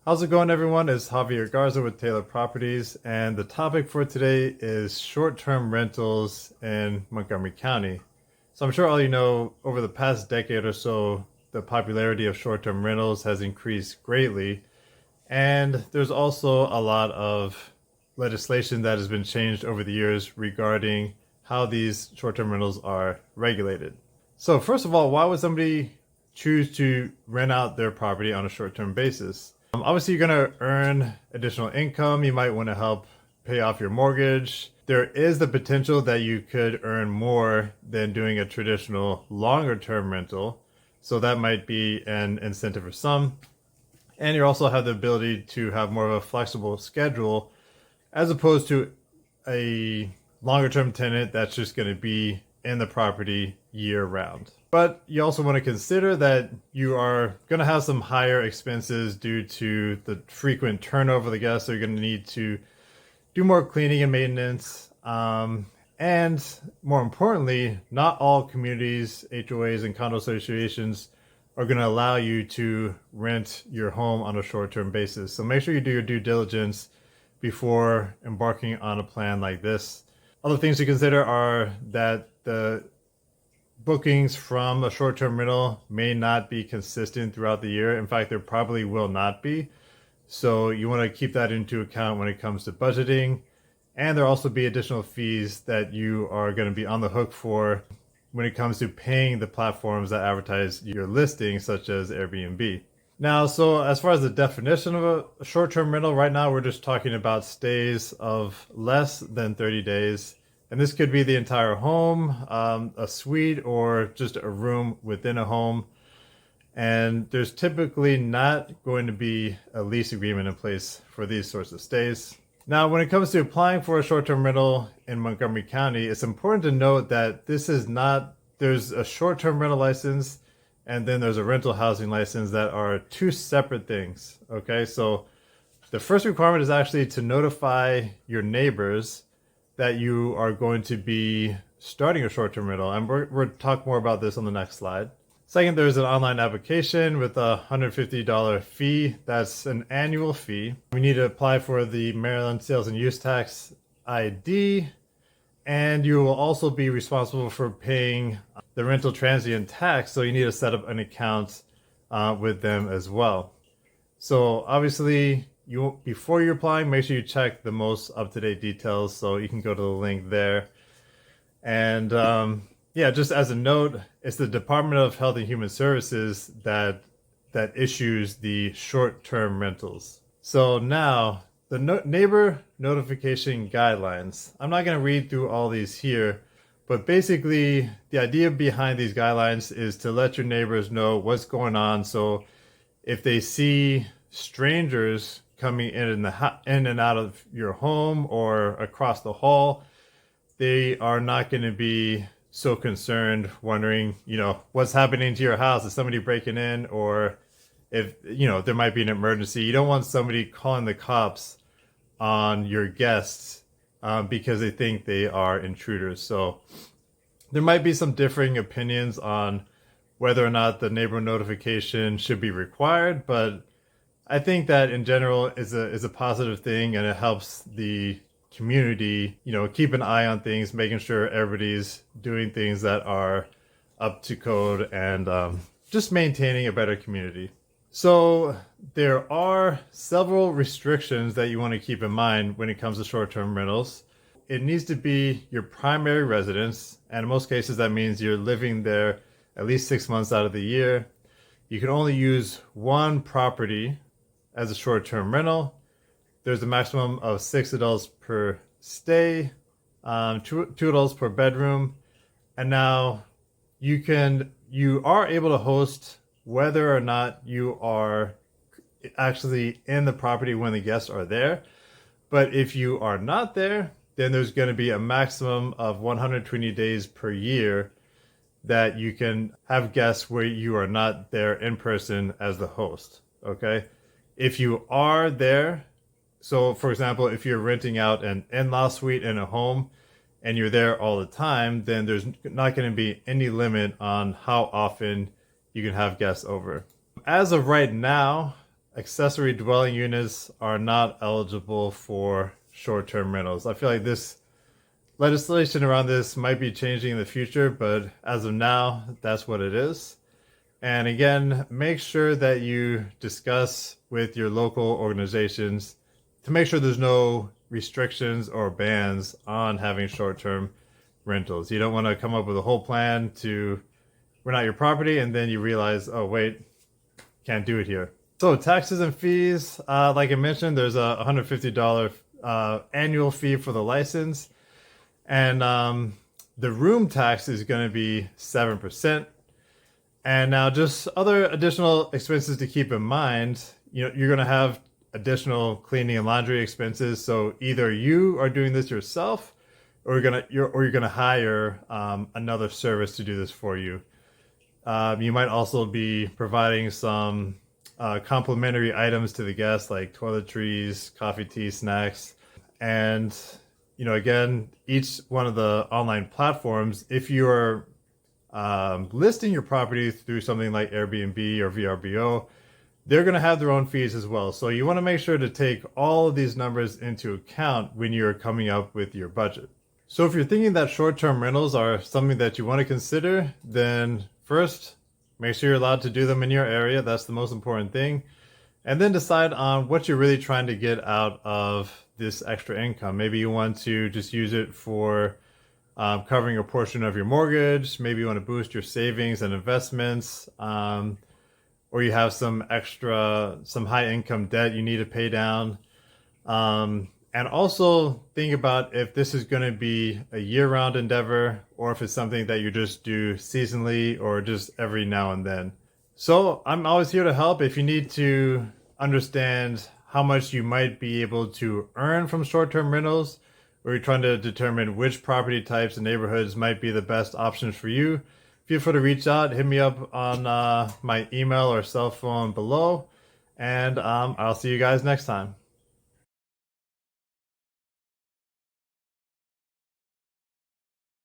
How's it going, everyone? It's Javier Garza with Taylor Properties, and the topic for today is short-term rentals in Montgomery County. So I'm sure all you know, over the past decade or so, the popularity of short-term rentals has increased greatly, and there's also a lot of legislation that has been changed over the years regarding how these short-term rentals are regulated. So first of all, why would somebody choose to rent out their property on a short-term basis? Obviously, you're going to earn additional income. You might want to help pay off your mortgage. There is the potential that you could earn more than doing a traditional longer term rental. So that might be an incentive for some. And you also have the ability to have more of a flexible schedule as opposed to a longer term tenant that's just going to be in the property year round. But you also want to consider that you are going to have some higher expenses due to the frequent turnover of the guests. So you're going to need to do more cleaning and maintenance. And more importantly, not all communities, HOAs, and condo associations are going to allow you to rent your home on a short-term basis. So make sure you do your due diligence before embarking on a plan like this. Other things to consider are that the bookings from a short-term rental may not be consistent throughout the year. In fact, there probably will not be. So you want to keep that into account when it comes to budgeting. And there'll also be additional fees that you are going to be on the hook for when it comes to paying the platforms that advertise your listing, such as Airbnb. Now, so as far as the definition of a short-term rental, right now we're just talking about stays of less than 30 days. And this could be the entire home, a suite, or just a room within a home. And there's typically not going to be a lease agreement in place for these sorts of stays. Now, when it comes to applying for a short-term rental in Montgomery County, it's important to note that this is not, there's a short-term rental license and then there's a rental housing license that are two separate things. Okay, so the first requirement is actually to notify your neighbors that you are going to be starting a short-term rental. And we'll talk more about this on the next slide. Second, there's an online application with a $150 fee. That's an annual fee. We need to apply for the Maryland Sales and Use Tax ID. And you will also be responsible for paying the rental transient tax. So you need to set up an account with them as well. So obviously, before you're applying, make sure you check the most up-to-date details, so you can go to the link there. And yeah, just as a note, it's the Department of Health and Human Services that issues the short-term rentals. So now, the neighbor notification guidelines. I'm not going to read through all these here, but basically the idea behind these guidelines is to let your neighbors know what's going on. So if they see strangers coming in and out of your home or across the hall, they are not going to be so concerned, wondering, what's happening to your house? Is somebody breaking in? Or if, there might be an emergency. You don't want somebody calling the cops on your guests because they think they are intruders. So there might be some differing opinions on whether or not the neighbor notification should be required, but I think that in general is a positive thing, and it helps the community, keep an eye on things, making sure everybody's doing things that are up to code and just maintaining a better community. So there are several restrictions that you want to keep in mind when it comes to short-term rentals. It needs to be your primary residence, and in most cases that means you're living there at least 6 months out of the year. You can only use one property as a short-term rental. There's a maximum of 6 adults per stay, two adults per bedroom. And now you are able to host whether or not you are actually in the property when the guests are there. But if you are not there, then there's going to be a maximum of 120 days per year that you can have guests where you are not there in person as the host. Okay. If you are there, so for example, if you're renting out an in-law suite in a home and you're there all the time, then there's not going to be any limit on how often you can have guests over. As of right now, accessory dwelling units are not eligible for short-term rentals. I feel like this legislation around this might be changing in the future, but as of now, that's what it is. And again, make sure that you discuss with your local organizations to make sure there's no restrictions or bans on having short-term rentals. You don't want to come up with a whole plan to rent out your property and then you realize, oh wait, can't do it here. So taxes and fees, like I mentioned, there's a $150 annual fee for the license, and the room tax is going to be 7%. And now just other additional expenses to keep in mind. You're going to have additional cleaning and laundry expenses. So either you are doing this yourself, or you're gonna hire another service to do this for you. You might also be providing some complimentary items to the guests, like toiletries, coffee, tea, snacks, and again, each one of the online platforms, if you are listing your property through something like Airbnb or VRBO, they're going to have their own fees as well. So you want to make sure to take all of these numbers into account when you're coming up with your budget. So if you're thinking that short-term rentals are something that you want to consider, then first, make sure you're allowed to do them in your area. That's the most important thing. And then decide on what you're really trying to get out of this extra income. Maybe you want to just use it for covering a portion of your mortgage. Maybe you want to boost your savings and investments. Or you have some high income debt you need to pay down. And also think about if this is going to be a year-round endeavor or if it's something that you just do seasonally or just every now and then. So I'm always here to help. If you need to understand how much you might be able to earn from short-term rentals, or you're trying to determine which property types and neighborhoods might be the best options for you, feel free to reach out. Hit me up on my email or cell phone below, and I'll see you guys next time.